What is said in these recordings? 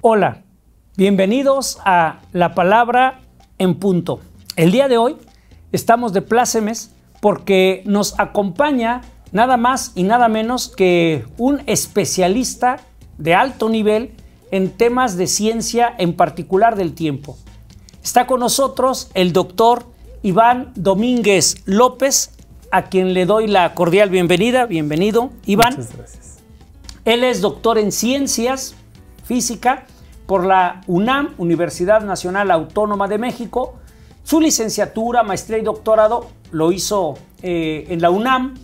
Hola, bienvenidos a La Palabra en Punto. El día de hoy estamos de plácemes porque nos acompaña nada más y nada menos que un especialista de alto nivel en temas de ciencia, en particular del tiempo. Está con nosotros el doctor Iván Domínguez López, a quien le doy la cordial bienvenida. Bienvenido, Iván. Muchas gracias. Él es doctor en Ciencias Física por la UNAM, Universidad Nacional Autónoma de México. Su licenciatura, maestría y doctorado lo hizo en la UNAM.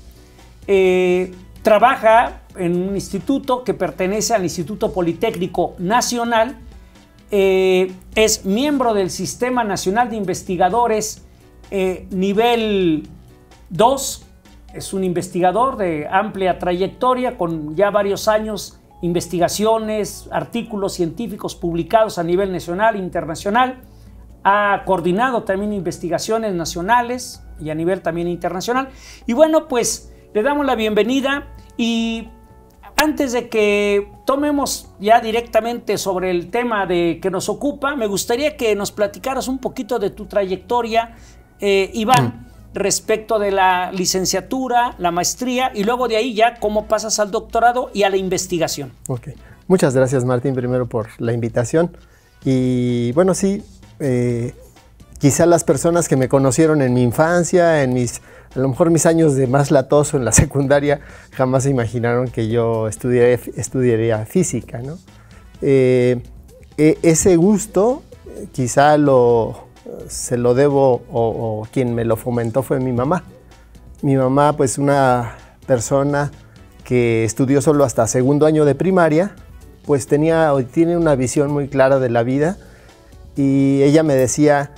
Trabaja en un instituto que pertenece al Instituto Politécnico Nacional. Es miembro del Sistema Nacional de Investigadores nivel 2. Es un investigador de amplia trayectoria con ya varios años, investigaciones, artículos científicos publicados a nivel nacional e internacional. Ha coordinado también investigaciones nacionales y a nivel también internacional. Y bueno, pues le damos la bienvenida y antes de que tomemos ya directamente sobre el tema que nos ocupa, me gustaría que nos platicaras un poquito de tu trayectoria, Iván, respecto de la licenciatura, la maestría y luego de ahí ya cómo pasas al doctorado y a la investigación. Ok. Muchas gracias, Martín, primero por la invitación. Y bueno, sí, quizá las personas que me conocieron en mi infancia, a lo mejor mis años de más latoso en la secundaria, jamás se imaginaron que yo estudiaría física, ¿no? Ese gusto quizá se lo debo, o quien me lo fomentó fue mi mamá. Mi mamá, pues una persona que estudió solo hasta segundo año de primaria, pues tiene una visión muy clara de la vida y ella me decía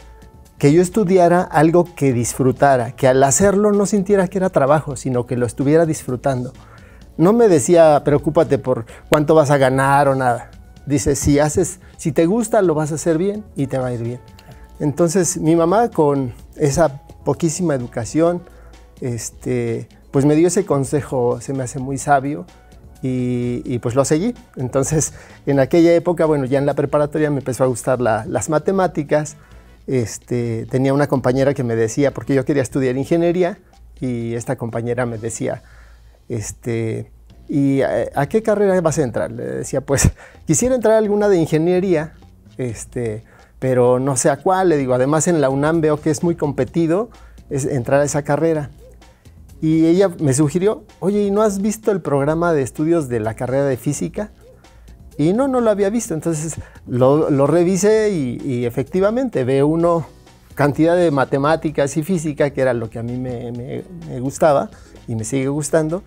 que yo estudiara algo que disfrutara, que al hacerlo no sintiera que era trabajo, sino que lo estuviera disfrutando. No me decía, preocúpate por cuánto vas a ganar o nada. Dice, si te gusta, lo vas a hacer bien y te va a ir bien. Entonces, mi mamá, con esa poquísima educación, pues me dio ese consejo, se me hace muy sabio, y pues lo seguí. Entonces, en aquella época, bueno, ya en la preparatoria me empezó a gustar las matemáticas. Tenía una compañera que me decía, porque yo quería estudiar ingeniería, y esta compañera me decía, ¿y a qué carrera vas a entrar? Le decía, pues, quisiera entrar a alguna de ingeniería, pero no sé a cuál. Le digo, además en la UNAM veo que es muy competido entrar a esa carrera. Y ella me sugirió, oye, ¿y no has visto el programa de estudios de la carrera de física? Y no lo había visto. Entonces lo revisé y efectivamente veo cantidad de matemáticas y física, que era lo que a mí me gustaba y me sigue gustando.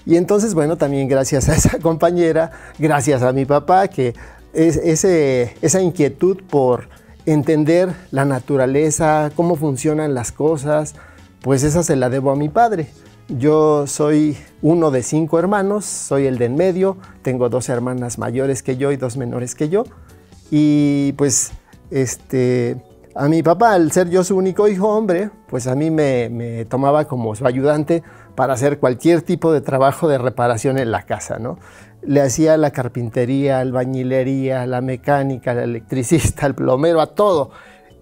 Y entonces, bueno, también gracias a esa compañera, gracias a mi papá, que esa inquietud por entender la naturaleza, cómo funcionan las cosas, pues esa se la debo a mi padre. Yo soy uno de 5 hermanos, soy el de en medio, tengo 2 hermanas mayores que yo y 2 menores que yo. Y pues a mi papá, al ser yo su único hijo hombre, pues a mí me tomaba como su ayudante para hacer cualquier tipo de trabajo de reparación en la casa, ¿no? Le hacía la carpintería, albañilería, la mecánica, el electricista, el plomero, a todo.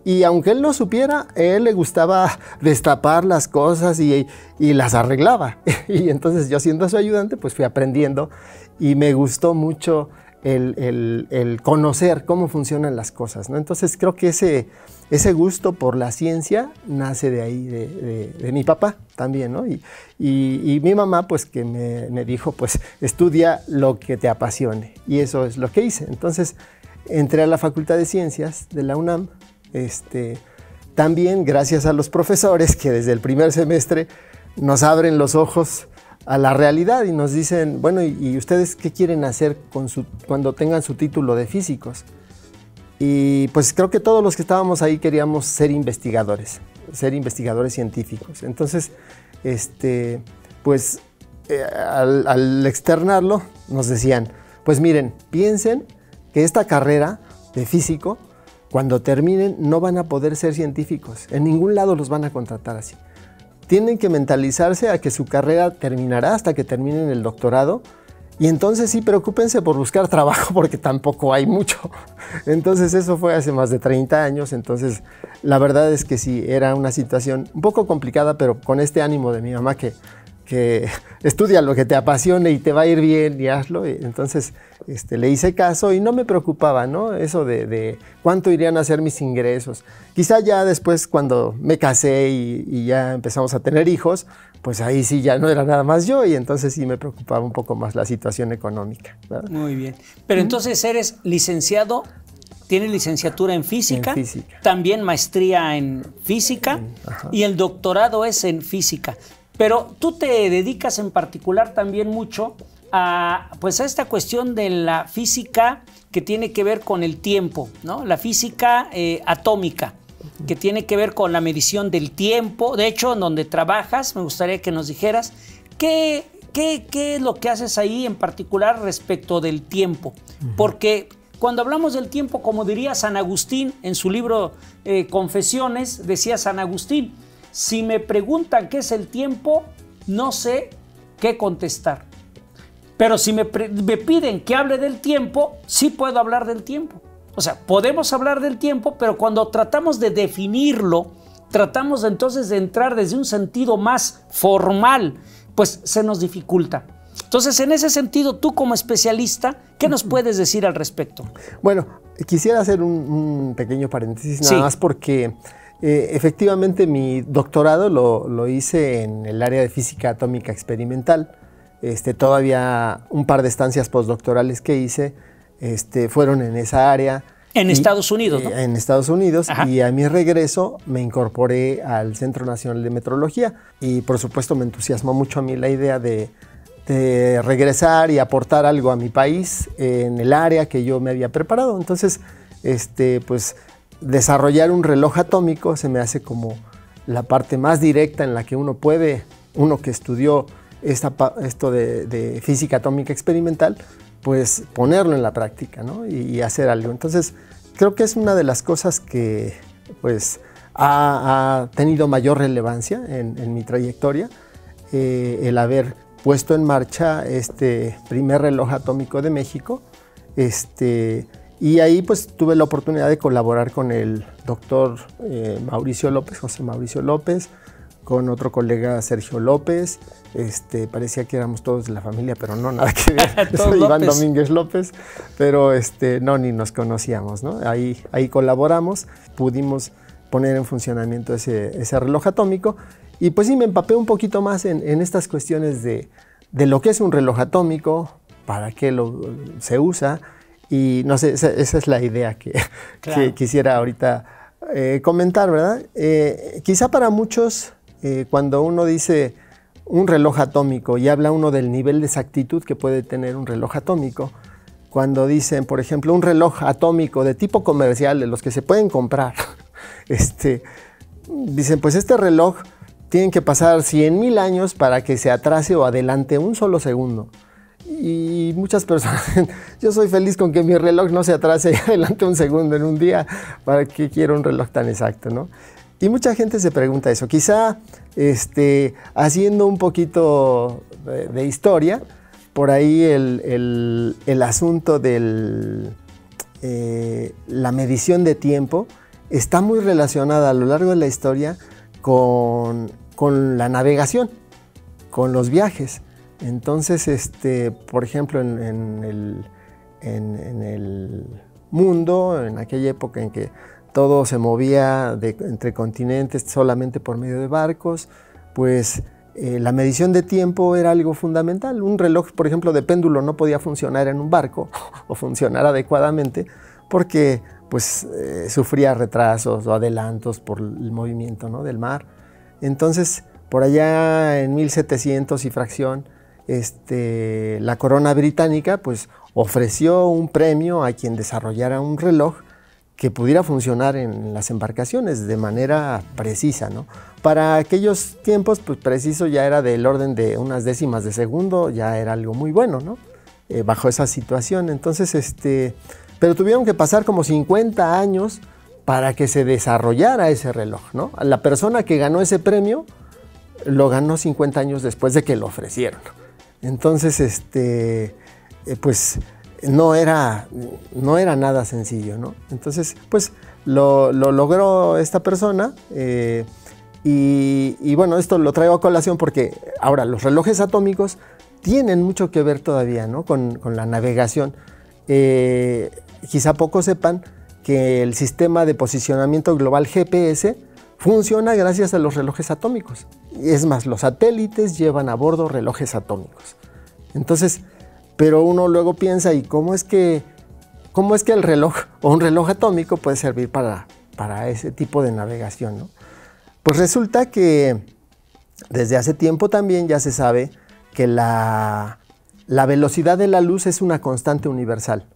Y aunque él no supiera, a él le gustaba destapar las cosas y las arreglaba. Y entonces yo, siendo su ayudante, pues fui aprendiendo y me gustó mucho el conocer cómo funcionan las cosas, ¿no? Entonces creo que ese gusto por la ciencia nace de ahí, de mi papá también, ¿no? Y mi mamá, pues, que me dijo, pues, estudia lo que te apasione. Y eso es lo que hice. Entonces entré a la Facultad de Ciencias de la UNAM, también gracias a los profesores que desde el primer semestre nos abren los ojos a la realidad y nos dicen, bueno, ¿y ustedes qué quieren hacer cuando tengan su título de físicos? Y pues creo que todos los que estábamos ahí queríamos ser investigadores científicos. Entonces, pues al externarlo nos decían, pues miren, piensen que esta carrera de físico, cuando terminen, no van a poder ser científicos. En ningún lado los van a contratar así. Tienen que mentalizarse a que su carrera terminará hasta que terminen el doctorado Y entonces sí, preocúpense por buscar trabajo porque tampoco hay mucho. Entonces eso fue hace más de 30 años, entonces la verdad es que sí, era una situación un poco complicada, pero con este ánimo de mi mamá que estudia lo que te apasione y te va a ir bien y hazlo. Y entonces le hice caso y no me preocupaba, ¿no? Eso de cuánto irían a ser mis ingresos. Quizá ya después cuando me casé y ya empezamos a tener hijos, pues ahí sí ya no era nada más yo y entonces sí me preocupaba un poco más la situación económica, ¿verdad? Muy bien. Pero entonces eres licenciado, tienes licenciatura en física, también maestría en física y el doctorado es en física. Pero tú te dedicas en particular también mucho a esta cuestión de la física que tiene que ver con el tiempo, ¿no? La física atómica, que tiene que ver con la medición del tiempo. De hecho, en donde trabajas, me gustaría que nos dijeras qué es lo que haces ahí en particular respecto del tiempo. Porque cuando hablamos del tiempo, como diría San Agustín en su libro Confesiones, decía San Agustín, si me preguntan qué es el tiempo, no sé qué contestar. Pero si me piden que hable del tiempo, sí puedo hablar del tiempo. O sea, podemos hablar del tiempo, pero cuando tratamos de definirlo, tratamos entonces de entrar desde un sentido más formal, pues se nos dificulta. Entonces, en ese sentido, tú como especialista, ¿qué nos puedes decir al respecto? Bueno, quisiera hacer un pequeño paréntesis, nada más porque efectivamente mi doctorado lo hice en el área de física atómica experimental. Todavía un par de estancias postdoctorales que hice fueron en esa área. En Estados Unidos, ¿no? En Estados Unidos. Ajá. Y a mi regreso me incorporé al Centro Nacional de Metrología y por supuesto me entusiasmó mucho a mí la idea de regresar y aportar algo a mi país en el área que yo me había preparado. Entonces, pues desarrollar un reloj atómico se me hace como la parte más directa en la que uno que estudió esto de física atómica experimental, pues ponerlo en la práctica, ¿no? y hacer algo. Entonces, creo que es una de las cosas que pues ha tenido mayor relevancia en mi trayectoria, el haber puesto en marcha este primer reloj atómico de México, y ahí pues tuve la oportunidad de colaborar con el doctor Mauricio López, José Mauricio López, con otro colega Sergio López. Parecía que éramos todos de la familia, pero no, nada que ver. Soy Iván Domínguez López, pero no, ni nos conocíamos, ¿no? Ahí colaboramos, pudimos poner en funcionamiento ese reloj atómico y pues sí me empapé un poquito más en estas cuestiones de lo que es un reloj atómico, para qué se usa. Y no sé, esa es la idea que quisiera ahorita comentar, ¿verdad? Quizá para muchos, cuando uno dice un reloj atómico y habla uno del nivel de exactitud que puede tener un reloj atómico, cuando dicen, por ejemplo, un reloj atómico de tipo comercial, de los que se pueden comprar, dicen, pues este reloj tienen que pasar 100,000 años para que se atrase o adelante un solo segundo. Y muchas personas, yo soy feliz con que mi reloj no se atrase adelante un segundo en un día, ¿para qué quiero un reloj tan exacto, no? Y mucha gente se pregunta eso. Quizá haciendo un poquito de historia, por ahí el asunto de la medición de tiempo está muy relacionada a lo largo de la historia con la navegación, con los viajes. Entonces, por ejemplo, en el mundo, en aquella época en que todo se movía entre continentes solamente por medio de barcos, pues la medición de tiempo era algo fundamental. Un reloj, por ejemplo, de péndulo no podía funcionar en un barco o funcionar adecuadamente porque pues, sufría retrasos o adelantos por el movimiento, ¿no?, del mar. Entonces, por allá en 1700 y fracción, la corona británica pues, ofreció un premio a quien desarrollara un reloj que pudiera funcionar en las embarcaciones de manera precisa, ¿no? Para aquellos tiempos, pues preciso ya era del orden de unas décimas de segundo, ya era algo muy bueno, ¿no? Bajo esa situación. Entonces, pero tuvieron que pasar como 50 años para que se desarrollara ese reloj, ¿no? La persona que ganó ese premio lo ganó 50 años después de que lo ofrecieron. Entonces, pues no era nada sencillo, ¿no? Entonces, pues lo logró esta persona y bueno, esto lo traigo a colación porque ahora los relojes atómicos tienen mucho que ver todavía, ¿no? con la navegación. Quizá pocos sepan que el sistema de posicionamiento global GPS funciona gracias a los relojes atómicos. Es más, los satélites llevan a bordo relojes atómicos. Entonces, pero uno luego piensa, ¿y cómo es que el reloj o un reloj atómico puede servir para ese tipo de navegación, ¿no? Pues resulta que desde hace tiempo también ya se sabe que la velocidad de la luz es una constante universal.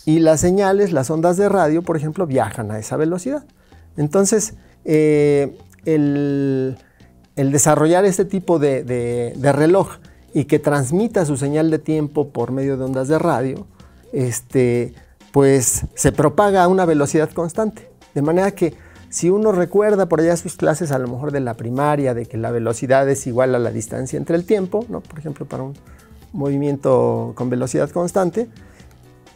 Y las señales, las ondas de radio, por ejemplo, viajan a esa velocidad. Entonces, el desarrollar este tipo de reloj y que transmita su señal de tiempo por medio de ondas de radio, pues se propaga a una velocidad constante. De manera que si uno recuerda por allá sus clases a lo mejor de la primaria, de que la velocidad es igual a la distancia entre el tiempo, ¿no? Por ejemplo, para un movimiento con velocidad constante,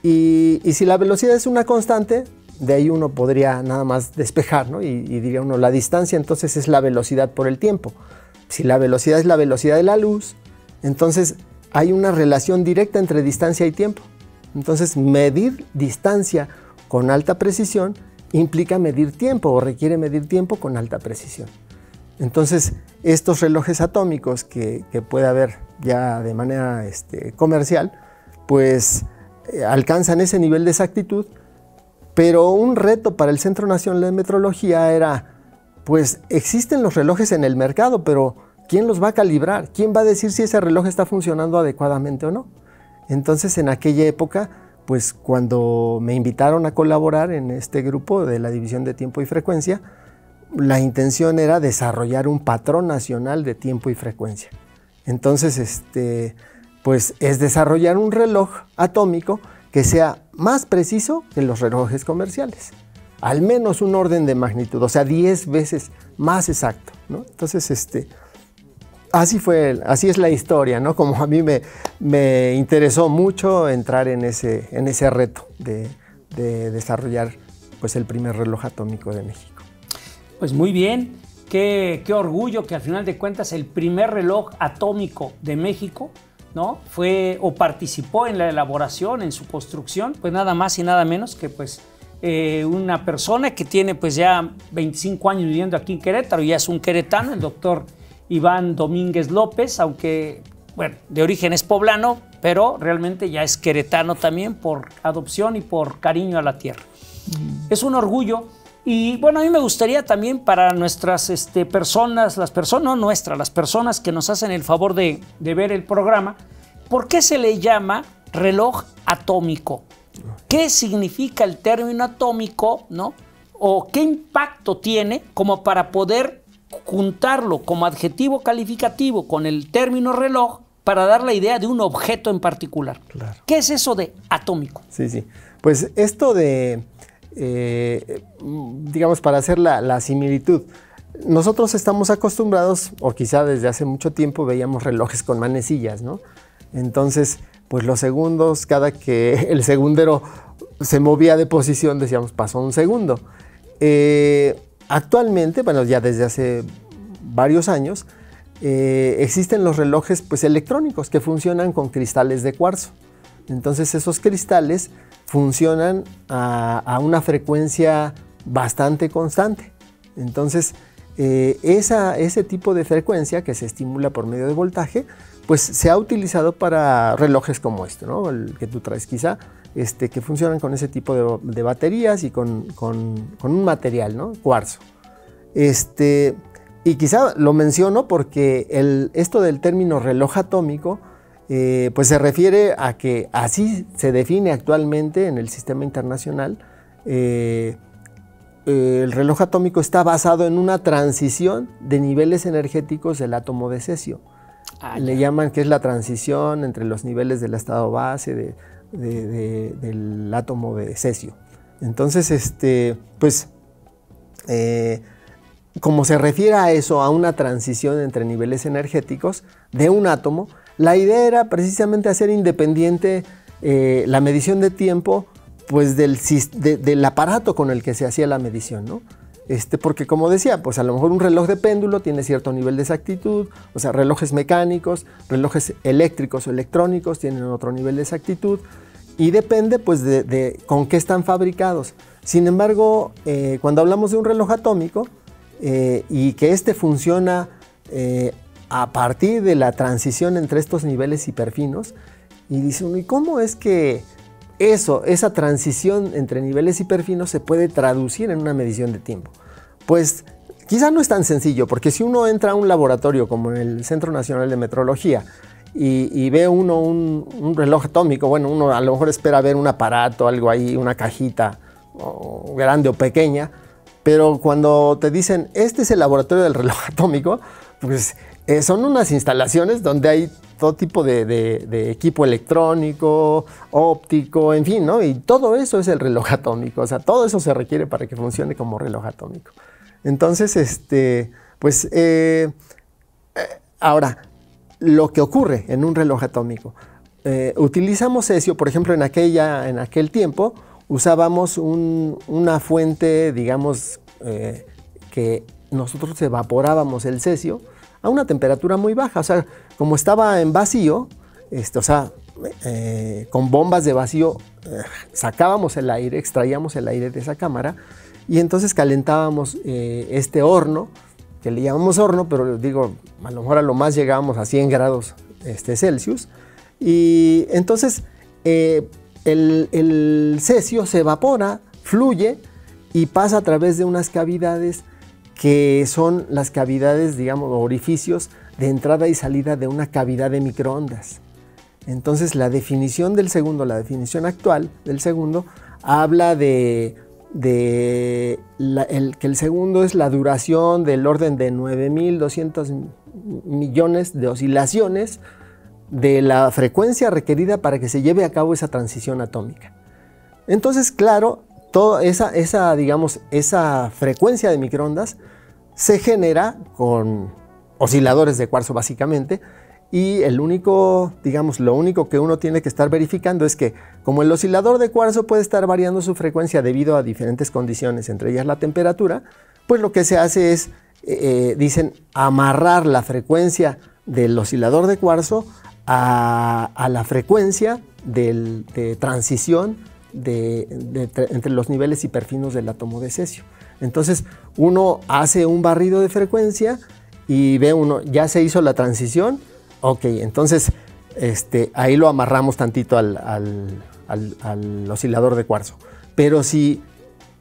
y si la velocidad es una constante, de ahí uno podría nada más despejar, ¿no? Y diría uno, la distancia entonces es la velocidad por el tiempo. Si la velocidad es la velocidad de la luz, entonces hay una relación directa entre distancia y tiempo. Entonces medir distancia con alta precisión implica medir tiempo o requiere medir tiempo con alta precisión. Entonces estos relojes atómicos que puede haber ya de manera comercial, pues alcanzan ese nivel de exactitud, pero un reto para el Centro Nacional de Metrología era, pues existen los relojes en el mercado, pero ¿quién los va a calibrar? ¿Quién va a decir si ese reloj está funcionando adecuadamente o no? Entonces en aquella época, pues cuando me invitaron a colaborar en este grupo de la División de Tiempo y Frecuencia, la intención era desarrollar un patrón nacional de tiempo y frecuencia. Entonces, pues es desarrollar un reloj atómico que sea más preciso que los relojes comerciales. Al menos un orden de magnitud, o sea, 10 veces más exacto, ¿no? Entonces, así es la historia, ¿no? Como a mí me interesó mucho entrar en ese reto de desarrollar, pues, el primer reloj atómico de México. Pues muy bien, qué orgullo que al final de cuentas el primer reloj atómico de México, ¿no? Fue o participó en la elaboración, en su construcción, pues nada más y nada menos que pues una persona que tiene pues ya 25 años viviendo aquí en Querétaro, ya es un queretano, el doctor Iván Domínguez López, aunque bueno, de origen es poblano, pero realmente ya es queretano también por adopción y por cariño a la tierra. Es un orgullo. Y bueno, a mí me gustaría también para nuestras personas, las personas que nos hacen el favor de ver el programa, ¿por qué se le llama reloj atómico? ¿Qué significa el término atómico, ¿no? ¿O qué impacto tiene como para poder juntarlo como adjetivo calificativo con el término reloj para dar la idea de un objeto en particular? Claro. ¿Qué es eso de atómico? Sí. Pues esto de... digamos, para hacer la similitud, nosotros estamos acostumbrados, o quizá desde hace mucho tiempo veíamos relojes con manecillas, ¿no? Entonces, pues los segundos, cada que el segundero se movía de posición, decíamos, pasó un segundo. Actualmente, bueno, ya desde hace varios años, existen los relojes pues, electrónicos que funcionan con cristales de cuarzo. Entonces, esos cristales funcionan a una frecuencia bastante constante. Entonces, ese tipo de frecuencia que se estimula por medio de voltaje, pues se ha utilizado para relojes como este, ¿no? El que tú traes quizá, que funcionan con ese tipo de baterías y con un material, ¿no? Cuarzo. Y quizá lo menciono porque esto del término reloj atómico, pues se refiere a que así se define actualmente en el sistema internacional. El reloj atómico está basado en una transición de niveles energéticos del átomo de cesio. Le llaman que es la transición entre los niveles del estado base del átomo de cesio. Entonces, pues, como se refiere a eso, a una transición entre niveles energéticos de un átomo, la idea era precisamente hacer independiente la medición de tiempo pues del aparato con el que se hacía la medición, ¿no? Porque como decía, pues a lo mejor un reloj de péndulo tiene cierto nivel de exactitud, o sea, relojes mecánicos, relojes eléctricos o electrónicos tienen otro nivel de exactitud y depende pues de con qué están fabricados. Sin embargo, cuando hablamos de un reloj atómico y que funciona a partir de la transición entre estos niveles hiperfinos, y dice uno, ¿y cómo es que esa transición entre niveles hiperfinos se puede traducir en una medición de tiempo? Pues quizá no es tan sencillo, porque si uno entra a un laboratorio como en el Centro Nacional de Metrología y ve uno un reloj atómico, bueno, uno a lo mejor espera ver un aparato, algo ahí, una cajita grande o pequeña, pero cuando te dicen, este es el laboratorio del reloj atómico, pues son unas instalaciones donde hay todo tipo de equipo electrónico, óptico, en fin, ¿no? Y todo eso es el reloj atómico, o sea, todo eso se requiere para que funcione como reloj atómico. Entonces, pues, ahora, lo que ocurre en un reloj atómico, utilizamos cesio, por ejemplo, en aquel tiempo, usábamos una fuente, digamos, que nosotros evaporábamos el cesio a una temperatura muy baja, o sea, como estaba en vacío, o sea, con bombas de vacío sacábamos el aire, extraíamos el aire de esa cámara y entonces calentábamos este horno, que le llamamos horno, pero digo, a lo mejor a lo más llegábamos a 100 grados Celsius, y entonces el cesio se evapora, fluye y pasa a través de unas cavidades que son las cavidades, digamos, orificios de entrada y salida de una cavidad de microondas. Entonces la definición del segundo, la definición actual del segundo, habla que el segundo es la duración del orden de 9.200 millones de oscilaciones de la frecuencia requerida para que se lleve a cabo esa transición atómica. Entonces, claro, toda esa frecuencia de microondas se genera con osciladores de cuarzo básicamente, y lo único que uno tiene que estar verificando es que como el oscilador de cuarzo puede estar variando su frecuencia debido a diferentes condiciones, entre ellas la temperatura, pues lo que se hace es, dicen, amarrar la frecuencia del oscilador de cuarzo a la frecuencia de transición entre los niveles hiperfinos del átomo de cesio. Entonces uno hace un barrido de frecuencia y ve uno, ya se hizo la transición, ok, entonces ahí lo amarramos tantito al oscilador de cuarzo. Pero si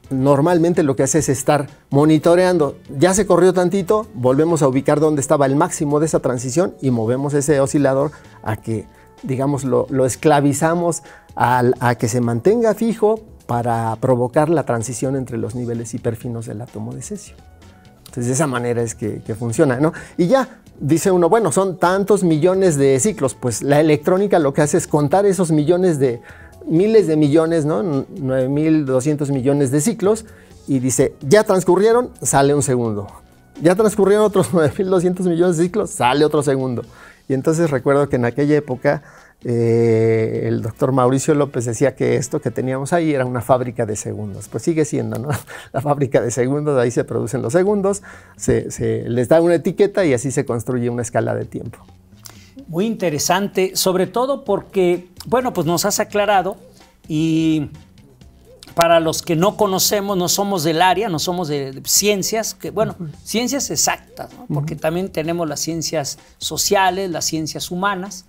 normalmente lo que hace es estar monitoreando, ya se corrió tantito, volvemos a ubicar dónde estaba el máximo de esa transición y movemos ese oscilador a que, digamos, lo esclavizamos a que se mantenga fijo para provocar la transición entre los niveles hiperfinos del átomo de cesio. Entonces, de esa manera es que funciona, ¿no? Y ya dice uno, bueno, son tantos millones de ciclos. Pues la electrónica lo que hace es contar esos miles de millones, ¿no? 9.200 millones de ciclos, y dice, ya transcurrieron, sale un segundo. Ya transcurrieron otros 9.200 millones de ciclos, sale otro segundo. Y entonces recuerdo que en aquella época el doctor Mauricio López decía que esto que teníamos ahí era una fábrica de segundos. Pues sigue siendo, ¿no? La fábrica de segundos, ahí se producen los segundos, se les da una etiqueta y así se construye una escala de tiempo. Muy interesante, sobre todo porque, bueno, pues nos has aclarado, y para los que no conocemos, no somos del área, no somos de ciencias, que bueno, ciencias exactas, ¿no? Porque también tenemos las ciencias sociales, las ciencias humanas.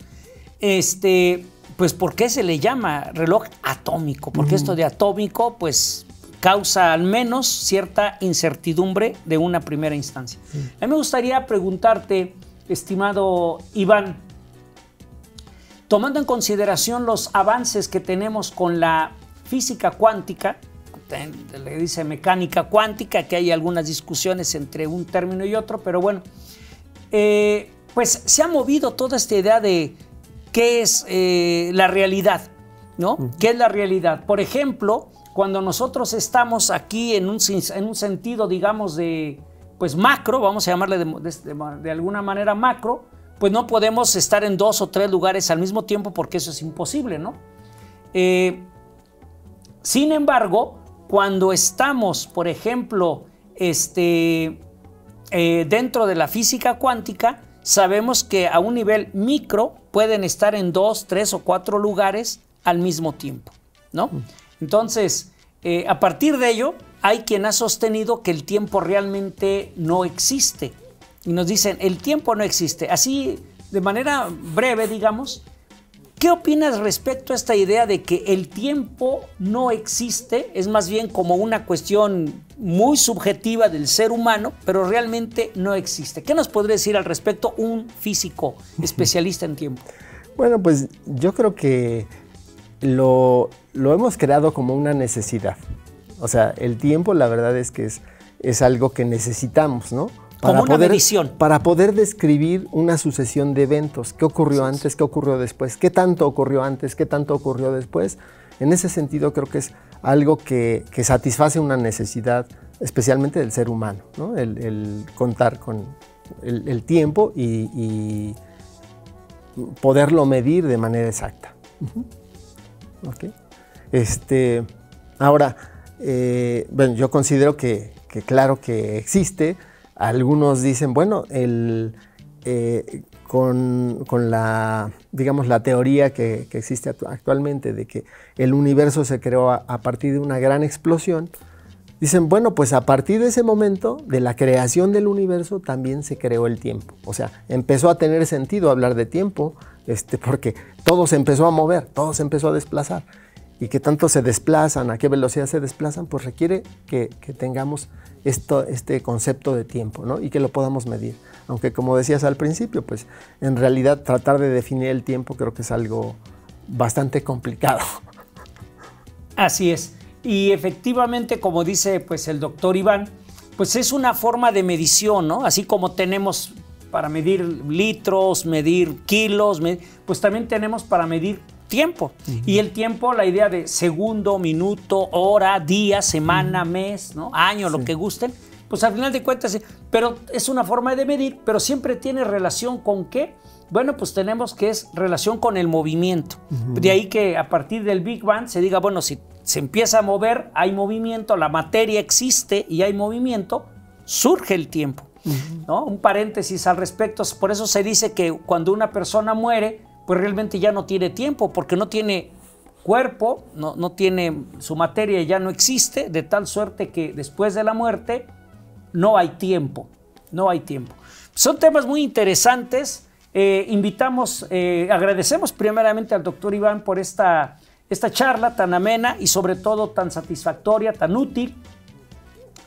Pues ¿por qué se le llama reloj atómico? Porque esto de atómico, pues causa al menos cierta incertidumbre de una primera instancia. A mí me gustaría preguntarte, estimado Iván, tomando en consideración los avances que tenemos con la física cuántica, le dice mecánica cuántica, que hay algunas discusiones entre un término y otro, pero bueno, pues se ha movido toda esta idea de qué es la realidad, ¿no? ¿Qué es la realidad? Por ejemplo, cuando nosotros estamos aquí en un sentido, digamos, de pues macro, vamos a llamarle de alguna manera macro, pues no podemos estar en 2 o 3 lugares al mismo tiempo porque eso es imposible, ¿no? Sin embargo, cuando estamos, por ejemplo, dentro de la física cuántica, sabemos que a un nivel micro pueden estar en 2, 3 o 4 lugares al mismo tiempo, ¿no? Entonces, a partir de ello, hay quien ha sostenido que el tiempo realmente no existe. Y nos dicen, el tiempo no existe. Así, de manera breve, digamos, ¿qué opinas respecto a esta idea de que el tiempo no existe? Es más bien como una cuestión muy subjetiva del ser humano, pero realmente no existe. ¿Qué nos podría decir al respecto un físico especialista en tiempo? Bueno, pues yo creo que lo hemos creado como una necesidad. O sea, el tiempo, la verdad es que es algo que necesitamos, ¿no? Como una medición. Para poder describir una sucesión de eventos. ¿Qué ocurrió antes? ¿Qué ocurrió después? ¿Qué tanto ocurrió antes? ¿Qué tanto ocurrió después? En ese sentido, creo que es algo que satisface una necesidad, especialmente del ser humano, ¿no? El contar con el tiempo y poderlo medir de manera exacta. Okay. Ahora, bueno, yo considero que claro que existe. Algunos dicen, bueno, con la, digamos, la teoría que existe actualmente de que el universo se creó a partir de una gran explosión, dicen, bueno, pues a partir de ese momento, de la creación del universo, también se creó el tiempo. O sea, empezó a tener sentido hablar de tiempo, porque todo se empezó a mover, todo se empezó a desplazar. Y que tanto se desplazan, a qué velocidad se desplazan, pues requiere que tengamos este concepto de tiempo, ¿no? Y que lo podamos medir. Aunque, como decías al principio, pues en realidad tratar de definir el tiempo creo que es algo bastante complicado. Así es. Y efectivamente, como dice pues el doctor Iván, pues es una forma de medición, ¿no? Así como tenemos para medir litros, medir kilos, pues también tenemos para medir tiempo. Y el tiempo, la idea de segundo, minuto, hora, día, semana, mes, ¿no? Año, lo que gusten, pues al final de cuentas, pero es una forma de medir, pero siempre tiene relación con ¿qué? Bueno, pues tenemos que es relación con el movimiento. De ahí que a partir del Big Bang se diga, bueno, si se empieza a mover, hay movimiento, la materia existe y hay movimiento, surge el tiempo, ¿no? Un paréntesis al respecto, por eso se dice que cuando una persona muere, pues realmente ya no tiene tiempo, porque no tiene cuerpo, no tiene, su materia ya no existe, de tal suerte que después de la muerte no hay tiempo, no hay tiempo. Son temas muy interesantes. Agradecemos primeramente al doctor Iván por esta charla tan amena y sobre todo tan satisfactoria, tan útil.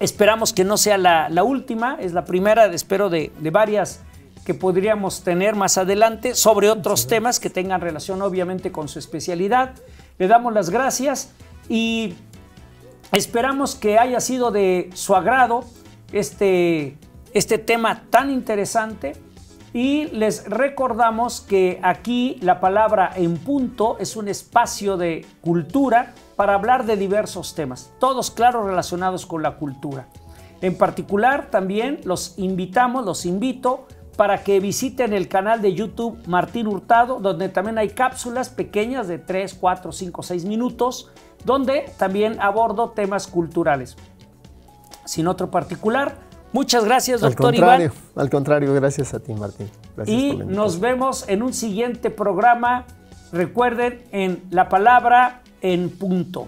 Esperamos que no sea la última, es la primera, espero, de varias que podríamos tener más adelante sobre otros temas que tengan relación obviamente con su especialidad. Le damos las gracias y esperamos que haya sido de su agrado este tema tan interesante y les recordamos que aquí la palabra En Punto es un espacio de cultura para hablar de diversos temas, todos claro relacionados con la cultura. En particular también los invito para que visiten el canal de YouTube Martín Hurtado, donde también hay cápsulas pequeñas de 3, 4, 5, 6 minutos, donde también abordo temas culturales. Sin otro particular, muchas gracias, doctor Iván. Al contrario, gracias a ti, Martín. Gracias y nos vemos en un siguiente programa. Recuerden, en La Palabra en Punto.